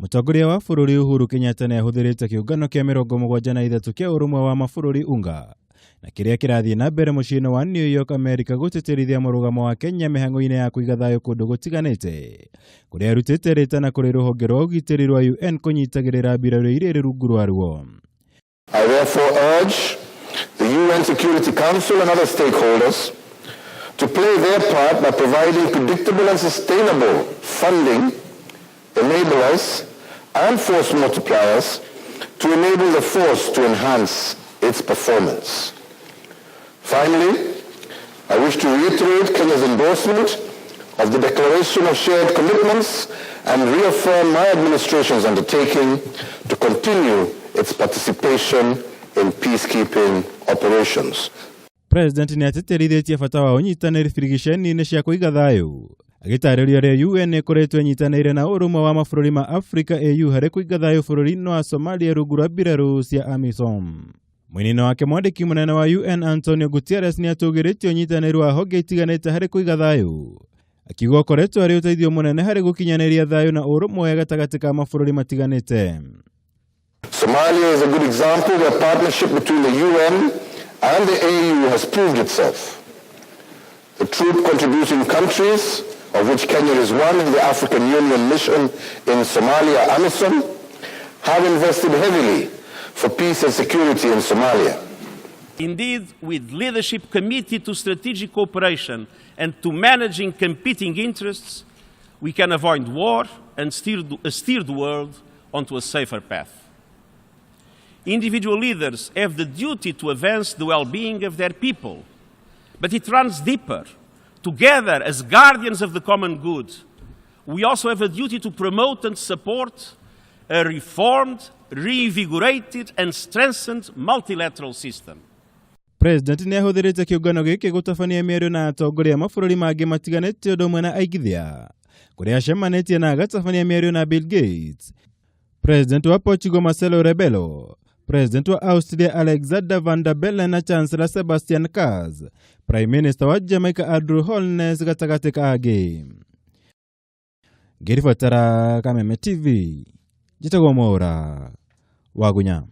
Mutongoria wa bururi Uhuru Kenyatta ni ahũthĩrĩte kiungano kia 73 kia urumwe wa mabururi Unga na kiria kirathii nambere mucii wa New York, America guteithiriria murugamo wa Kenya mihang'o-ini ya kuiga thayu kundu gutiganite, kuria arutite ritana kuri ruhonge rwa ugitiri rwa UN kunyitagirira mbiraru iria rungu rwaruo. I therefore urge the UN Security Council and other stakeholders to play their part by providing predictable and sustainable funding, enablers and force multipliers to enable the force to enhance its performance. Finally, I wish to reiterate Kenya's endorsement of the Declaration of Shared Commitments and reaffirm my administration's undertaking to continue its participation in peacekeeping operations. President niatitirithitie bata wa unyitanĩri birigiceni-inĩ cia kuiga thayu. Agĩtarĩria ũrĩa UN ĩkoretwo ĩnyitanĩire na ũrũmwe wa mabũrũri ma Afrika AU harĩ kuiga thayu bũrũri-inĩ wa Somalia rungu rwa mbiraru cia AMISOM. Mwini wake mwandĩki mũnene wa UN Antonio Guterres ni atũgĩrĩtie ũnyitanĩri wa honge itiganĩte harĩ kuiga thayu. Akiuga ũkoretwo arĩ ũteithio mũnene harĩ gũkinyanĩria thayu na ũrũmwe gatagatĩ ka mabũrũri matiganĩte. Somalia is a good example where partnership between the UN and the AU has proved itself. The troop contributing countries, of which Kenya is one in the African Union mission in Somalia, AMISOM, have invested heavily for peace and security in Somalia. Indeed, with leadership committed to strategic cooperation and to managing competing interests, we can avoid war and steer the world onto a safer path. Individual leaders have the duty to advance the well-being of their people, but it runs deeper. Together, as guardians of the common good, we also have a duty to promote and support a reformed, reinvigorated and strengthened multilateral system. President ni ahũthĩrĩte kiungano gĩkĩ gũtabania mĩario na atongoria mabũrũri mangĩ matiganĩte ũndũ ũmwe na aigithia, kũrĩa acemanĩtie na agatabania mĩario na Bill Gates, President wa Portugal Marcelo Rebelo, President wa Austria Alexander Van der Bellen na Chancellor Sebastian Kurz, Prime Minister wa Jamaica Andrew Holness gatagatĩ ka angĩ. Ngĩribatara Kameme TV, njĩtagwo Mwaura wa Gunya.